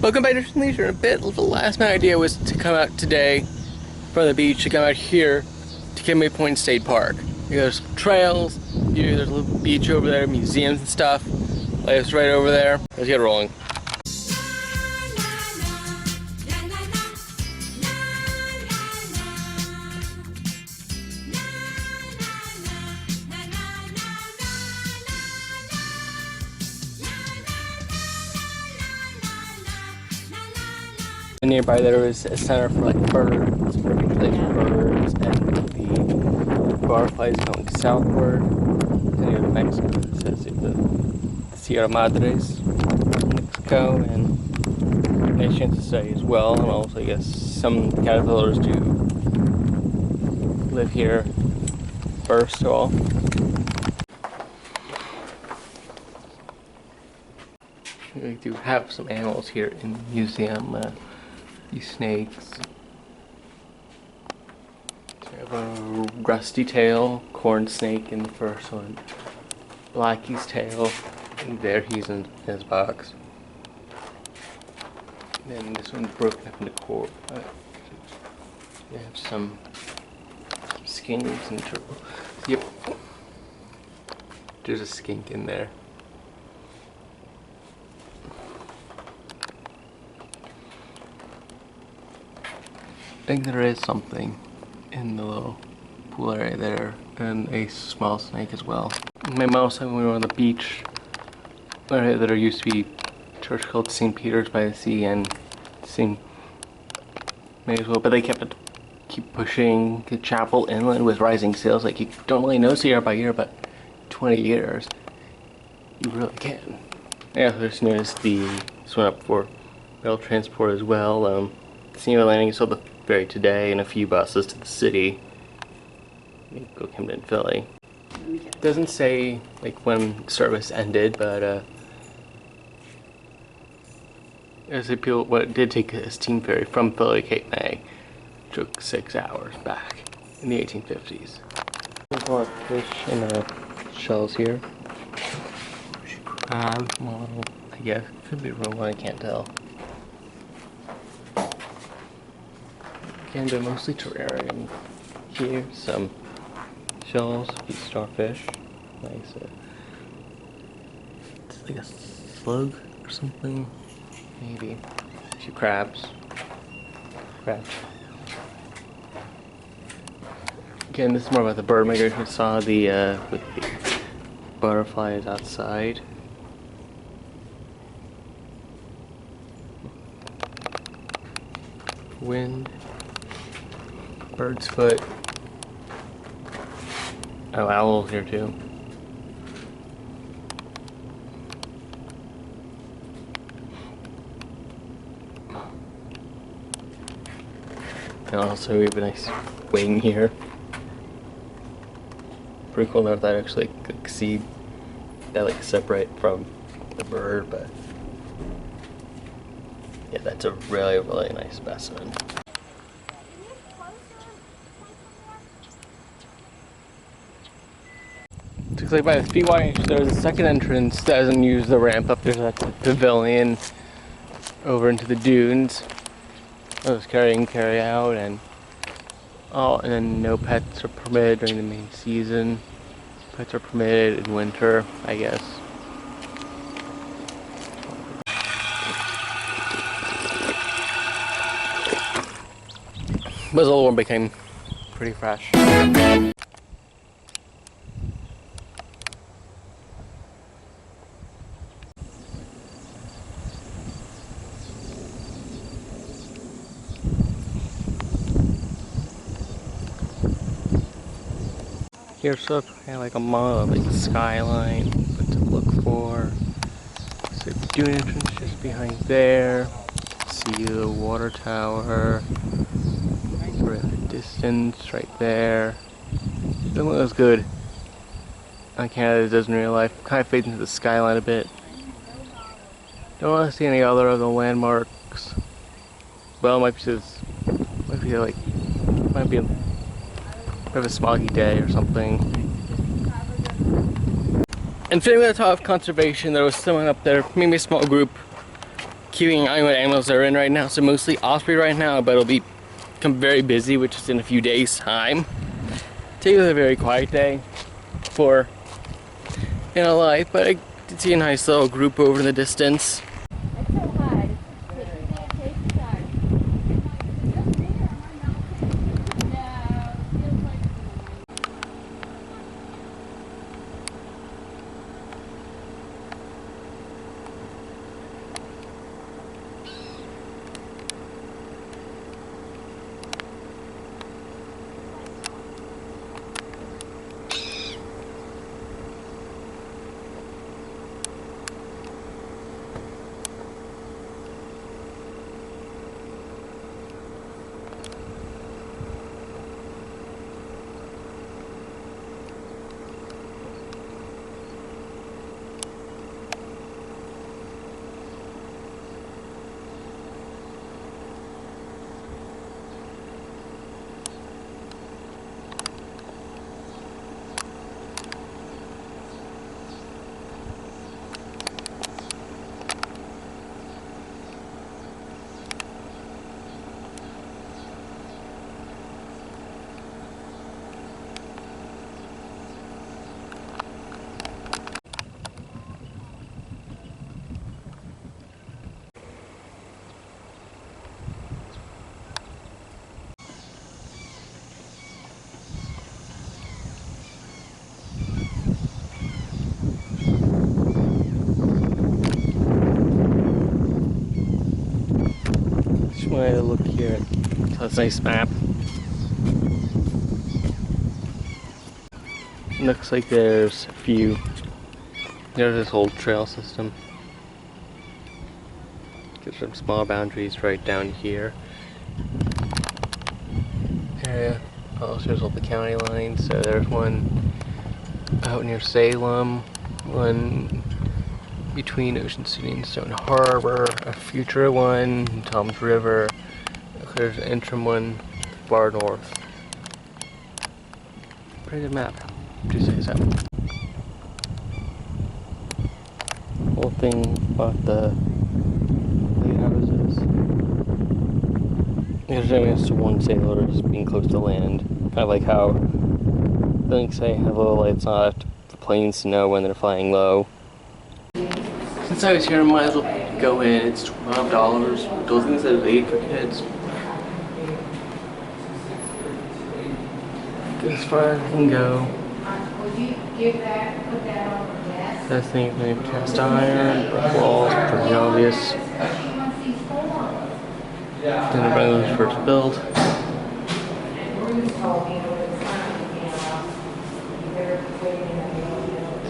Welcome back to Leisure. In a bit, the last minute idea was to come out today from the beach, to come out here to Kimberly Point State Park. There's trails, there's a little beach over there, museums and stuff. Lighthouse right over there. Let's get rolling. Nearby there was a center for like birds, perfect place for birds, and the butterflies going southward near Mexico. It says the Sierra Madres, Mexico, and nice chance to stay as well. And also, I guess some caterpillars do live here first of all. We do have some animals here in the museum. These snakes. We have a rusty tail corn snake in the first one. Blackie's tail. And there he's in his box. And then this one's broken up into core. We have some skinks and turtle. Yep. There's a skink in there. I think there is something in the little pool area there, and a small snake as well. My mom said when we were on the beach, there used to be a church called St. Peter's by the Sea and St. May as well, but they keep pushing the chapel inland with rising sails. Like, you don't really notice year by year, but 20 years, you really can. Yeah, I just noticed the swim up for rail transport as well. Seeing landing, you saw the ferry today and a few buses to the city. Go Camden, Philly. It doesn't say like when service ended, but as a people, what it did take a steam ferry from Philly to Cape May. It took 6 hours back in the 1850s. There's a lot of fish and shells here. Model, I guess. Could be wrong, I can't tell. Again, they're mostly terrarium here. Some shells, these starfish. Nice. It's like a slug or something. Maybe. A few crabs. Again, this is more about the bird migration. We saw the with the butterflies outside. Wind. Bird's foot. Oh, owls here too. And also we have a nice wing here. Pretty cool note that actually like see that like separate from the bird, but yeah, that's a really nice specimen. Looks like by the Speedway, there's a second entrance that doesn't use the ramp up. There's a pavilion over into the dunes. There's carry in, carry out, and then no pets are permitted during the main season. Pets are permitted in winter, I guess. But the old one became pretty fresh. Here's sort of kind of like a model, like the skyline, what to look for. So the dune entrance just behind there. See the water tower. Over in the distance, right there. Doesn't look as good on Canada as it does in real life. Kind of fades into the skyline a bit. Don't want to see any other of the landmarks. Well, might be a bit of a smoggy day or something. And fitting with the top of conservation, there was someone up there, maybe a small group, keeping an eye on what animals are in right now. So mostly osprey right now, but it'll become very busy, which is in a few days' time. Today was a very quiet day for in a life, but I did see a nice little group over in the distance. Just wanted to look here at this nice map. Looks like there's a few. There's this whole trail system. Get some small boundaries right down here. Area. Oh, shows all the county lines. So there's one out near Salem, one between Ocean City and Stone Harbor, a future one, Tom's River. There's an interim one far north. Pretty good map. What do you say so? Whole thing about the lighthouses. There's only just one sailor just being close to land. Kind of like how the links say have little lights on it for planes to know when they're flying low. Since I was here, I might as well go in. It's $12. Those things that are $8 for kids. As far as I can go. That thing made of cast iron, brick walls, pretty obvious. Then the brand was first built.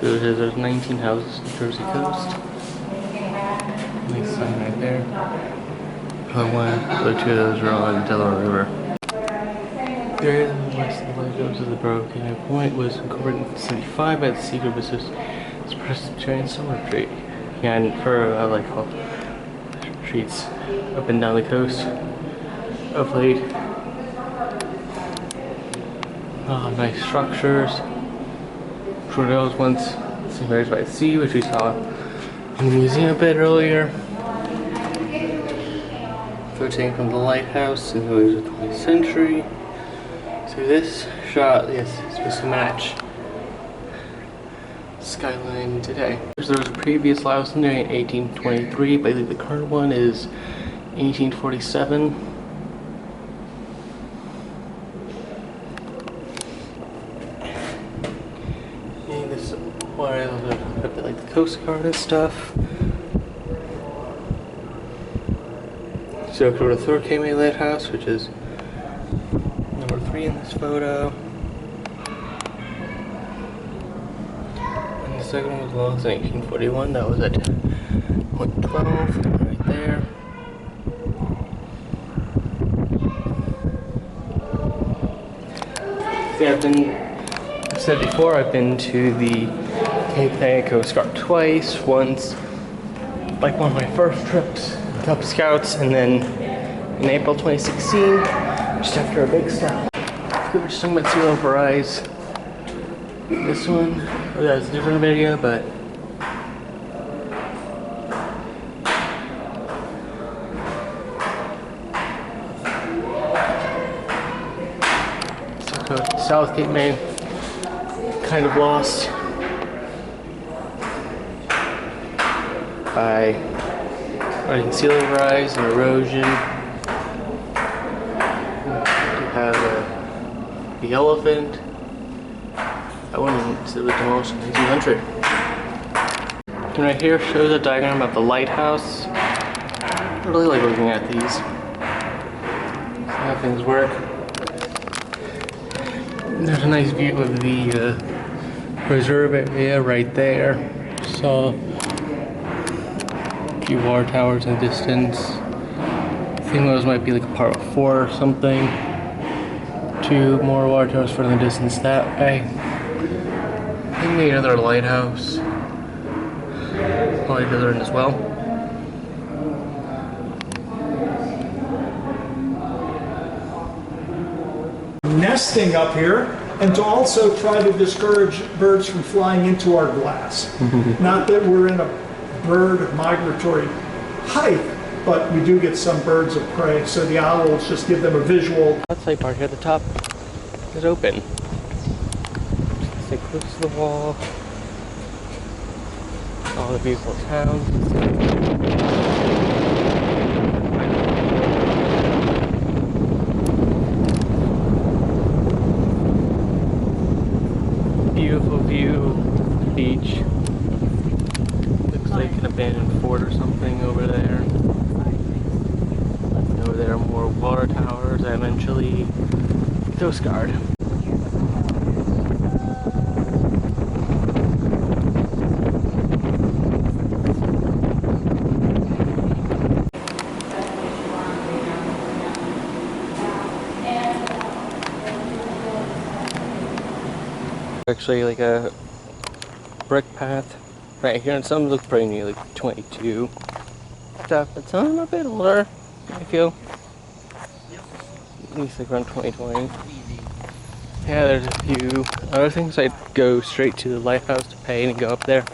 So there's 19 houses on the Jersey coast. Nice sign right there. The two of those are on the Delaware River. The area on the west of the Lighthouse of the Broken Point was incorporated in 1975 by the Secret Business Presbyterian Cemetery. Yeah, and for like all streets up and down the coast of late. Nice structures. Trudell's once St. Mary's by the Sea, which we saw in the museum a bit earlier. Photo from the lighthouse in the early 20th century. So this shot, yes, is supposed to match skyline today. There was a previous lighthouse in there in 1823, but I believe the current one is 1847. And this is where a bit like the Coast Guard and stuff. So go to the third KMA Lighthouse, which is number 3 in this photo. And the second one was launched in 1841. That was at point 12, right there. See, I've said before, I've been to the Cape May Coast Guard twice. Once, like one of my first trips, Cub Scouts, and then in April 2016, just after a big storm. We were just talking about sea level rise. This one, that's a different video, but South Cape May, kind of lost by running sea level rise and erosion. You have the elephant. That one was demolished in 1900. And right here shows a diagram of the lighthouse. I really like looking at these. See how things work. There's a nice view of the reserve area right there. Saw a few water towers in the distance. I think those might be like a part of a fort or something. 2 more water towers further in the distance that way. I think maybe another lighthouse. Probably the other end as well. Nesting up here, and to also try to discourage birds from flying into our glass. Not that we're in a bird migratory height, but we do get some birds of prey, so the owls just give them a visual. Outside part here at the top is open. Stay close to the wall. All the beautiful towns. Beautiful view of the beach. Looks like an abandoned fort or something over there. And over there are more water towers and eventually Coast Guard. Actually like a brick path right here, and some look pretty new, like 22 stuff, but some a bit older, I feel. At least like around 2020. Yeah, there's a few other things. I'd go straight to the lighthouse to pay and go up there.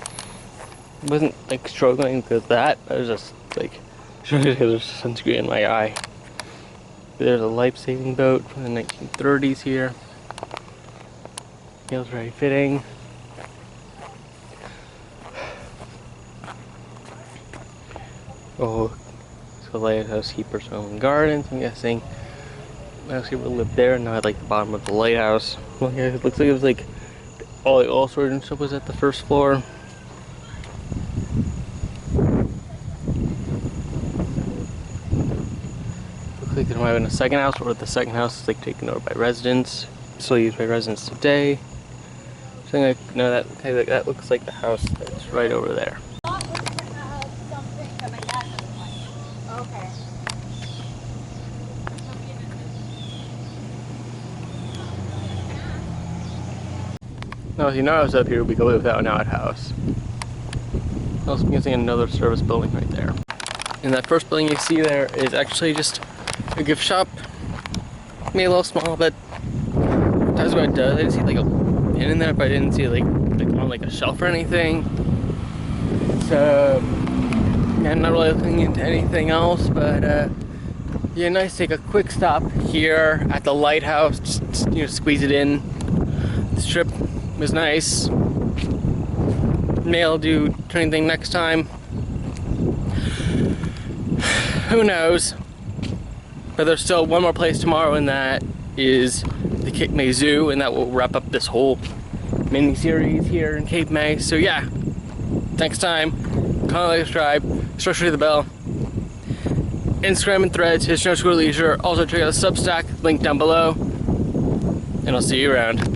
I wasn't like struggling with that, I was just like struggling because there's sunscreen in my eye. There's a life-saving boat from the 1930s here. Feels very fitting. Oh, so lighthouse keeper's own gardens, I'm guessing. Most people lived there, and now I'd like the bottom of the lighthouse. Well, yeah, it looks like it was like all the oil storage and stuff was at the first floor. Looks like there might have been a second house, or the second house is like taken over by residents. Still used by residents today. So I know that that looks like the house that's right over there. Okay. Now, if you notice up here, we go without an outhouse. I was missing another service building right there. And that first building you see there is actually just a gift shop. Maybe a little small, but that's what it does. I didn't see like a pin in there, but I didn't see like on like a shelf or anything. So yeah, I'm not really looking into anything else, but yeah, nice to take a quick stop here at the lighthouse. Just, you know, squeeze it in. This trip was nice. Maybe I'll do anything next time. Who knows? But there's still one more place tomorrow, and that is the Cape May Zoo, and that will wrap up this whole mini series here in Cape May. So yeah, next time, comment, like, subscribe, especially the bell. Instagram and Threads, History _ Leisure. Also check out the Substack, link down below, and I'll see you around.